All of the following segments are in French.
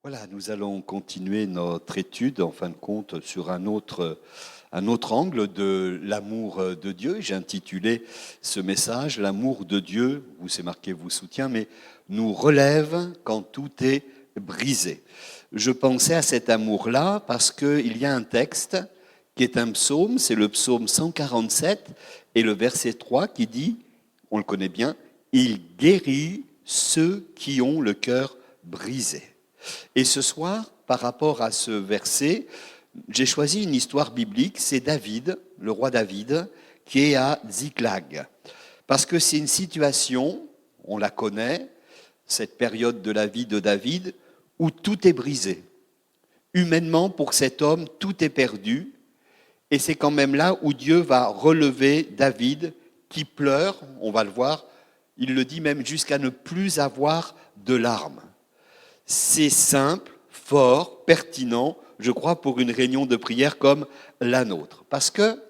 Voilà, nous allons continuer notre étude, en fin de compte, sur un autre angle de l'amour de Dieu. J'ai intitulé ce message « L'amour de Dieu », où c'est marqué « vous soutient », mais nous relève quand tout est brisé. Je pensais à cet amour-là parce qu'il y a un texte qui est un psaume, c'est le psaume 147 et le verset 3 qui dit, on le connaît bien, « Il guérit ceux qui ont le cœur brisé ». Et ce soir, par rapport à ce verset, j'ai choisi une histoire biblique, c'est David, le roi David, qui est à Ziklag. Parce que c'est une situation, on la connaît, cette période de la vie de David, où tout est brisé. Humainement, pour cet homme, tout est perdu. Et c'est quand même là où Dieu va relever David, qui pleure, on va le voir, il le dit même jusqu'à ne plus avoir de larmes. C'est simple, fort, pertinent, je crois, pour une réunion de prière comme la nôtre. Parce que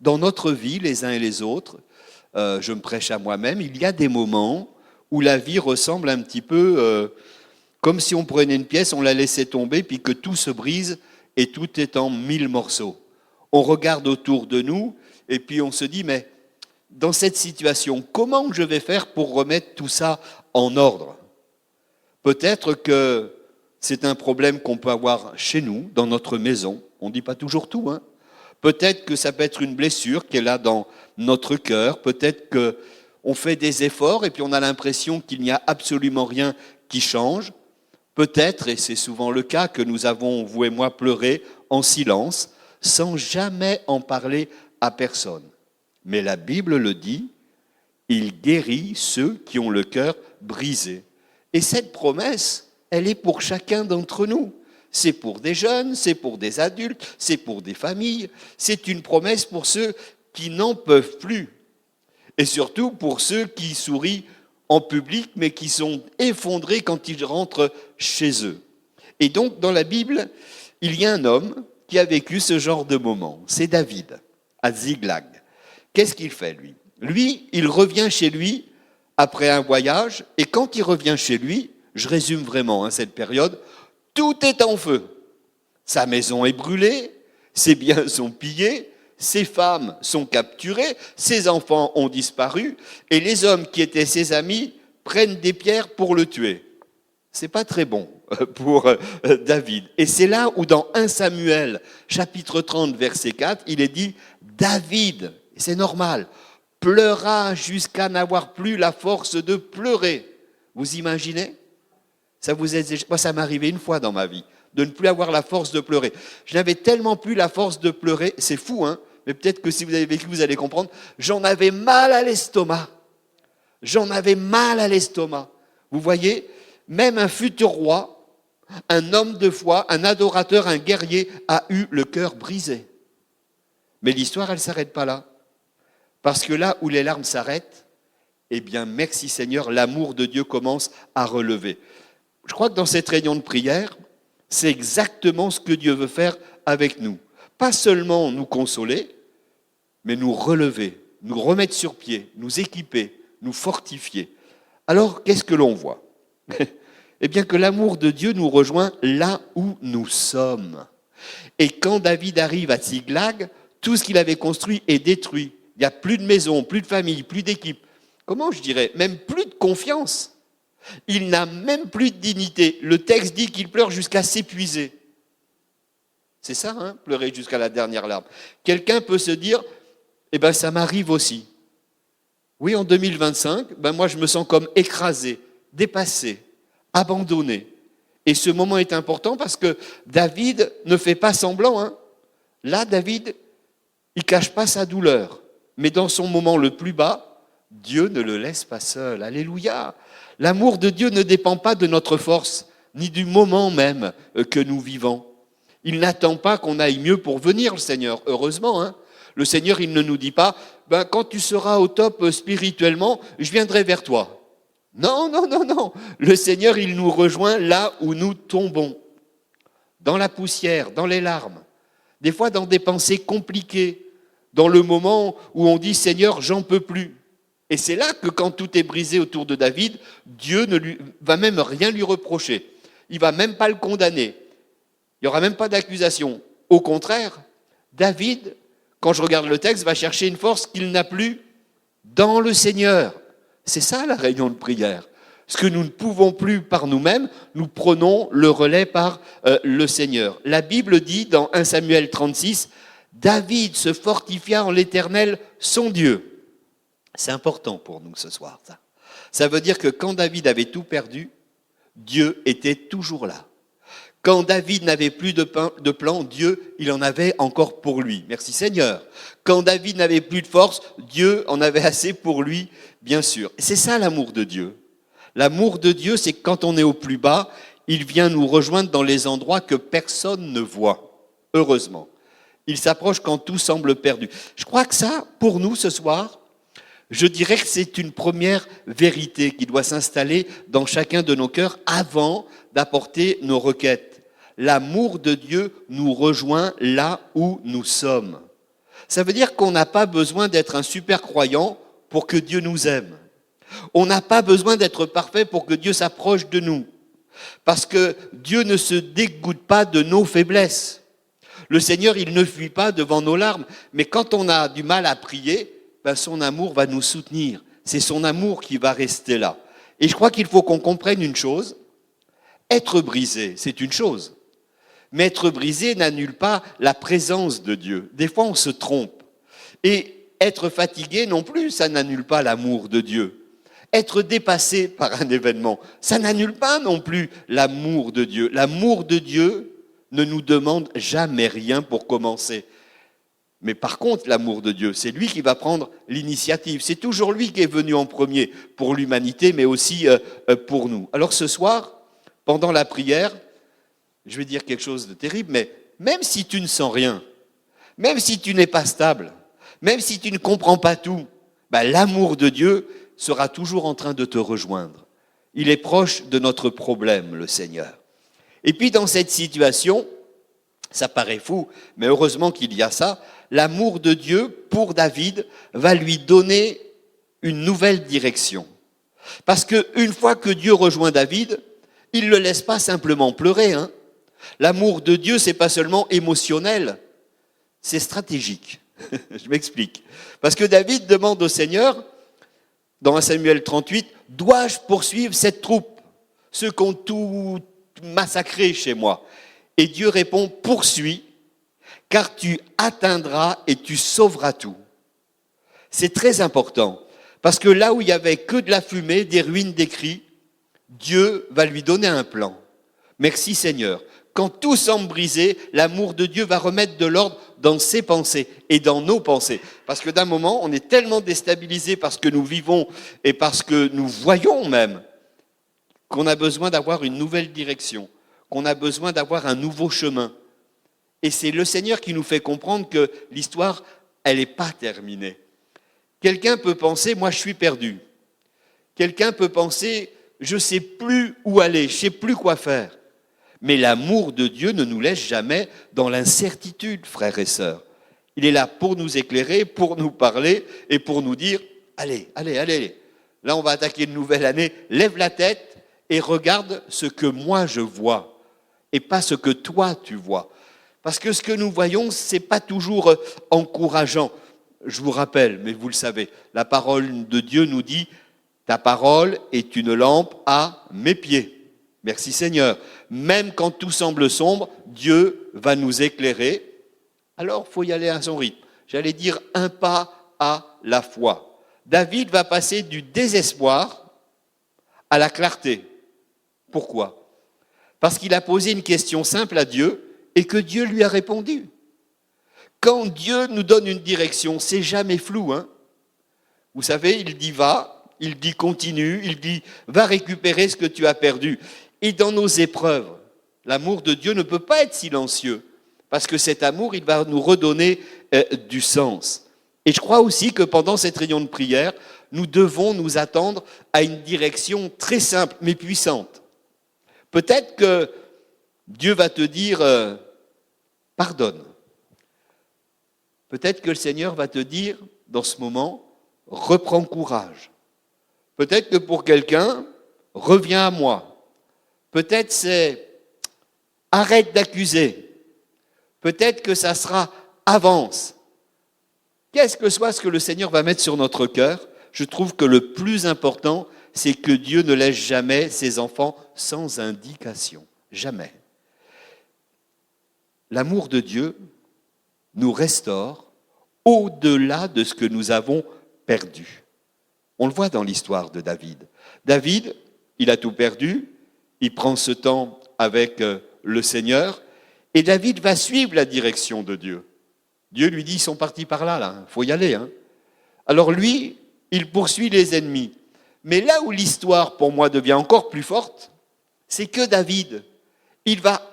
dans notre vie, les uns et les autres, je me prêche à moi-même, il y a des moments où la vie ressemble un petit peu comme si on prenait une pièce, on la laissait tomber, puis que tout se brise et tout est en 1000 morceaux. On regarde autour de nous et puis on se dit, mais dans cette situation, comment je vais faire pour remettre tout ça en ordre ? Peut-être que c'est un problème qu'on peut avoir chez nous, dans notre maison. On ne dit pas toujours tout, hein. Peut-être que ça peut être une blessure qui est là dans notre cœur. Peut-être qu'on fait des efforts et puis on a l'impression qu'il n'y a absolument rien qui change. Peut-être, et c'est souvent le cas, que nous avons, vous et moi, pleuré en silence, sans jamais en parler à personne. Mais la Bible le dit, il guérit ceux qui ont le cœur brisé. Et cette promesse, elle est pour chacun d'entre nous. C'est pour des jeunes, c'est pour des adultes, c'est pour des familles. C'est une promesse pour ceux qui n'en peuvent plus. Et surtout pour ceux qui sourient en public, mais qui sont effondrés quand ils rentrent chez eux. Et donc, dans la Bible, il y a un homme qui a vécu ce genre de moment. C'est David, à Ziklag. Qu'est-ce qu'il fait, lui ? Lui, il revient chez lui après un voyage, et quand il revient chez lui, je résume vraiment cette période, tout est en feu. Sa maison est brûlée, ses biens sont pillés, ses femmes sont capturées, ses enfants ont disparu, et les hommes qui étaient ses amis prennent des pierres pour le tuer. C'est pas très bon pour David. Et c'est là où dans 1 Samuel, chapitre 30, verset 4, il est dit « David », et c'est normal, pleura jusqu'à n'avoir plus la force de pleurer. Vous imaginez ? Moi, ça m'est arrivé une fois dans ma vie, de ne plus avoir la force de pleurer. Je n'avais tellement plus la force de pleurer, c'est fou, hein ? Mais peut-être que si vous avez vécu, vous allez comprendre, j'en avais mal à l'estomac. J'en avais mal à l'estomac. Vous voyez, même un futur roi, un homme de foi, un adorateur, un guerrier, a eu le cœur brisé. Mais l'histoire, elle ne s'arrête pas là. Parce que là où les larmes s'arrêtent, eh bien, merci Seigneur, l'amour de Dieu commence à relever. Je crois que dans cette réunion de prière, c'est exactement ce que Dieu veut faire avec nous. Pas seulement nous consoler, mais nous relever, nous remettre sur pied, nous équiper, nous fortifier. Alors, qu'est-ce que l'on voit ? Eh bien, que l'amour de Dieu nous rejoint là où nous sommes. Et quand David arrive à Ziklag, tout ce qu'il avait construit est détruit. Il n'y a plus de maison, plus de famille, plus d'équipe. Comment je dirais ? Même plus de confiance. Il n'a même plus de dignité. Le texte dit qu'il pleure jusqu'à s'épuiser. C'est ça, hein, pleurer jusqu'à la dernière larme. Quelqu'un peut se dire, eh bien ça m'arrive aussi. Oui, en 2025, moi je me sens comme écrasé, dépassé, abandonné. Et ce moment est important parce que David ne fait pas semblant. Hein. Là, David, il ne cache pas sa douleur. Mais dans son moment le plus bas, Dieu ne le laisse pas seul. Alléluia. L'amour de Dieu ne dépend pas de notre force, ni du moment même que nous vivons. Il n'attend pas qu'on aille mieux pour venir, le Seigneur. Heureusement, hein. Le Seigneur, il ne nous dit pas, quand tu seras au top spirituellement, je viendrai vers toi. Non, non, non, non. Le Seigneur, il nous rejoint là où nous tombons. Dans la poussière, dans les larmes. Des fois, dans des pensées compliquées. Dans le moment où on dit « Seigneur, j'en peux plus ». Et c'est là que quand tout est brisé autour de David, Dieu ne va même rien lui reprocher. Il ne va même pas le condamner. Il n'y aura même pas d'accusation. Au contraire, David, quand je regarde le texte, va chercher une force qu'il n'a plus dans le Seigneur. C'est ça la réunion de prière. Ce que nous ne pouvons plus par nous-mêmes, nous prenons le relais par le Seigneur. La Bible dit dans 1 Samuel 36, David se fortifia en l'Éternel, son Dieu. C'est important pour nous ce soir, ça. Ça veut dire que quand David avait tout perdu, Dieu était toujours là. Quand David n'avait plus de plan, Dieu, il en avait encore pour lui. Merci Seigneur. Quand David n'avait plus de force, Dieu en avait assez pour lui, bien sûr. Et c'est ça l'amour de Dieu. L'amour de Dieu, c'est que quand on est au plus bas, il vient nous rejoindre dans les endroits que personne ne voit. Heureusement. Il s'approche quand tout semble perdu. Je crois que ça, pour nous ce soir, je dirais que c'est une première vérité qui doit s'installer dans chacun de nos cœurs avant d'apporter nos requêtes. L'amour de Dieu nous rejoint là où nous sommes. Ça veut dire qu'on n'a pas besoin d'être un super croyant pour que Dieu nous aime. On n'a pas besoin d'être parfait pour que Dieu s'approche de nous. Parce que Dieu ne se dégoûte pas de nos faiblesses. Le Seigneur, il ne fuit pas devant nos larmes. Mais quand on a du mal à prier, son amour va nous soutenir. C'est son amour qui va rester là. Et je crois qu'il faut qu'on comprenne une chose. Être brisé, c'est une chose. Mais être brisé n'annule pas la présence de Dieu. Des fois, on se trompe. Et être fatigué non plus, ça n'annule pas l'amour de Dieu. Être dépassé par un événement, ça n'annule pas non plus l'amour de Dieu. L'amour de Dieu ne nous demande jamais rien pour commencer. Mais par contre, l'amour de Dieu, c'est lui qui va prendre l'initiative. C'est toujours lui qui est venu en premier pour l'humanité, mais aussi pour nous. Alors ce soir, pendant la prière, je vais dire quelque chose de terrible, mais même si tu ne sens rien, même si tu n'es pas stable, même si tu ne comprends pas tout, l'amour de Dieu sera toujours en train de te rejoindre. Il est proche de notre problème, le Seigneur. Et puis dans cette situation, ça paraît fou, mais heureusement qu'il y a ça, l'amour de Dieu pour David va lui donner une nouvelle direction. Parce qu'une fois que Dieu rejoint David, il ne le laisse pas simplement pleurer. L'amour de Dieu, c'est pas seulement émotionnel, c'est stratégique. Je m'explique. Parce que David demande au Seigneur, dans 1 Samuel 38, « Dois-je poursuivre cette troupe, ceux qui ont tout massacré chez moi ?» Et Dieu répond, « Poursuis, car tu atteindras et tu sauveras tout. » C'est très important, parce que là où il n'y avait que de la fumée, des ruines, des cris, Dieu va lui donner un plan. Merci Seigneur. Quand tout semble brisé, l'amour de Dieu va remettre de l'ordre dans ses pensées et dans nos pensées. Parce que d'un moment, on est tellement déstabilisé par ce que nous vivons et par ce que nous voyons même, qu'on a besoin d'avoir une nouvelle direction, qu'on a besoin d'avoir un nouveau chemin. Et c'est le Seigneur qui nous fait comprendre que l'histoire, elle n'est pas terminée. Quelqu'un peut penser, moi je suis perdu. Quelqu'un peut penser, je ne sais plus où aller, je ne sais plus quoi faire. Mais l'amour de Dieu ne nous laisse jamais dans l'incertitude, frères et sœurs. Il est là pour nous éclairer, pour nous parler et pour nous dire, allez, là on va attaquer une nouvelle année, lève la tête et regarde ce que moi je vois et pas ce que toi tu vois. Parce que ce que nous voyons, ce n'est pas toujours encourageant. Je vous rappelle, mais vous le savez, la parole de Dieu nous dit, ta parole est une lampe à mes pieds. Merci Seigneur. Même quand tout semble sombre, Dieu va nous éclairer. Alors, il faut y aller à son rythme. J'allais dire un pas à la fois. David va passer du désespoir à la clarté. Pourquoi ? Parce qu'il a posé une question simple à Dieu et que Dieu lui a répondu. Quand Dieu nous donne une direction, c'est jamais flou. Vous savez, il dit va, il dit continue, il dit va récupérer ce que tu as perdu. Et dans nos épreuves, l'amour de Dieu ne peut pas être silencieux, parce que cet amour, il va nous redonner du sens. Et je crois aussi que pendant cette réunion de prière, nous devons nous attendre à une direction très simple, mais puissante. Peut-être que Dieu va te dire pardonne. Peut-être que le Seigneur va te dire, dans ce moment, reprends courage. Peut-être que pour quelqu'un, reviens à moi. Peut-être c'est arrête d'accuser. Peut-être que ça sera avance. Qu'est-ce que soit ce que le Seigneur va mettre sur notre cœur, je trouve que le plus important, c'est que Dieu ne laisse jamais ses enfants sans indication. Jamais. L'amour de Dieu nous restaure au-delà de ce que nous avons perdu. On le voit dans l'histoire de David. David, il a tout perdu, il prend ce temps avec le Seigneur, et David va suivre la direction de Dieu. Dieu lui dit, ils sont partis par là, faut y aller. Alors lui, il poursuit les ennemis. Mais là où l'histoire, pour moi, devient encore plus forte, c'est que David, il va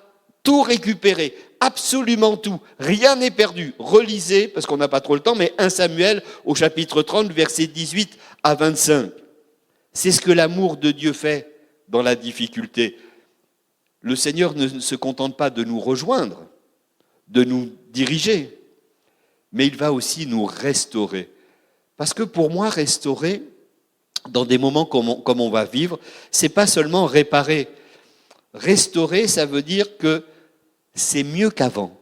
tout récupérer, absolument tout. Rien n'est perdu. Relisez, parce qu'on n'a pas trop le temps, mais 1 Samuel au chapitre 30, versets 18 à 25. C'est ce que l'amour de Dieu fait dans la difficulté. Le Seigneur ne se contente pas de nous rejoindre, de nous diriger, mais il va aussi nous restaurer. Parce que pour moi, restaurer, dans des moments comme on va vivre, c'est pas seulement réparer. Restaurer, ça veut dire que c'est mieux qu'avant.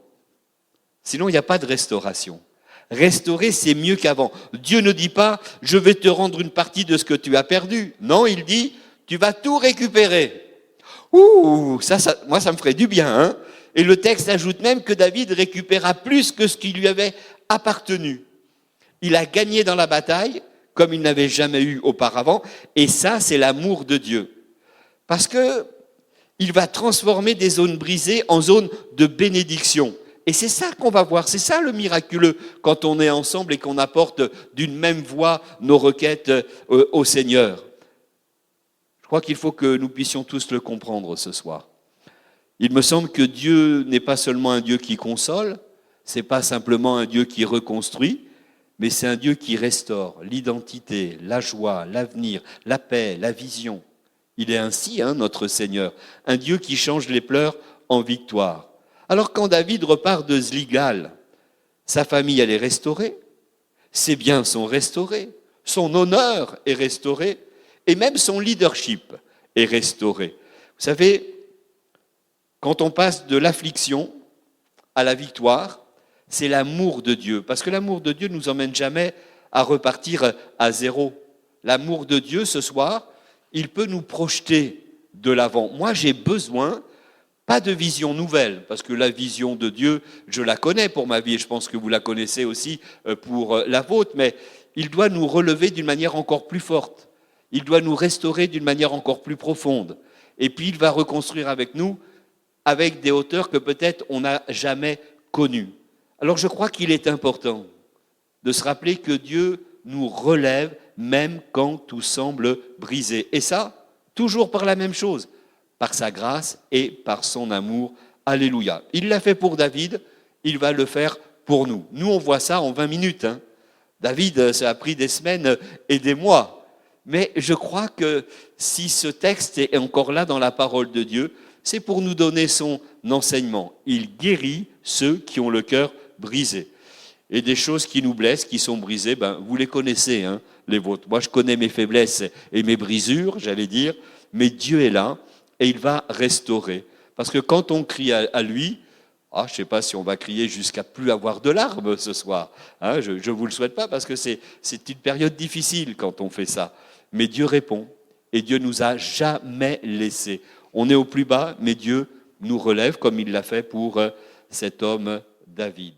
Sinon, il n'y a pas de restauration. Restaurer, c'est mieux qu'avant. Dieu ne dit pas, je vais te rendre une partie de ce que tu as perdu. Non, il dit, tu vas tout récupérer. Ouh, moi, ça me ferait du bien. Et le texte ajoute même que David récupéra plus que ce qui lui avait appartenu. Il a gagné dans la bataille comme il n'avait jamais eu auparavant. Et ça, c'est l'amour de Dieu. Parce que il va transformer des zones brisées en zones de bénédiction. Et c'est ça qu'on va voir, c'est ça le miraculeux quand on est ensemble et qu'on apporte d'une même voix nos requêtes au Seigneur. Je crois qu'il faut que nous puissions tous le comprendre ce soir. Il me semble que Dieu n'est pas seulement un Dieu qui console, c'est pas simplement un Dieu qui reconstruit, mais c'est un Dieu qui restaure l'identité, la joie, l'avenir, la paix, la vision. Il est ainsi, notre Seigneur, un Dieu qui change les pleurs en victoire. Alors quand David repart de Zligal, sa famille, elle est restaurée, ses biens sont restaurés, son honneur est restauré, et même son leadership est restauré. Vous savez, quand on passe de l'affliction à la victoire, c'est l'amour de Dieu, parce que l'amour de Dieu ne nous emmène jamais à repartir à zéro. L'amour de Dieu, ce soir, il peut nous projeter de l'avant. Moi, j'ai besoin, pas de vision nouvelle, parce que la vision de Dieu, je la connais pour ma vie, et je pense que vous la connaissez aussi pour la vôtre, mais il doit nous relever d'une manière encore plus forte. Il doit nous restaurer d'une manière encore plus profonde. Et puis, il va reconstruire avec nous, avec des hauteurs que peut-être on n'a jamais connues. Alors, je crois qu'il est important de se rappeler que Dieu nous relève même quand tout semble brisé. Et ça, toujours par la même chose, par sa grâce et par son amour. Alléluia. Il l'a fait pour David, il va le faire pour nous. Nous, on voit ça en 20 minutes. David, ça a pris des semaines et des mois. Mais je crois que si ce texte est encore là dans la parole de Dieu, c'est pour nous donner son enseignement. Il guérit ceux qui ont le cœur brisé. Et des choses qui nous blessent, qui sont brisées, vous les connaissez, les vôtres. Moi, je connais mes faiblesses et mes brisures, j'allais dire, mais Dieu est là et il va restaurer. Parce que quand on crie à lui, je ne sais pas si on va crier jusqu'à plus avoir de larmes ce soir. Je ne vous le souhaite pas parce que c'est une période difficile quand on fait ça. Mais Dieu répond et Dieu nous a jamais laissés. On est au plus bas, mais Dieu nous relève comme il l'a fait pour cet homme David.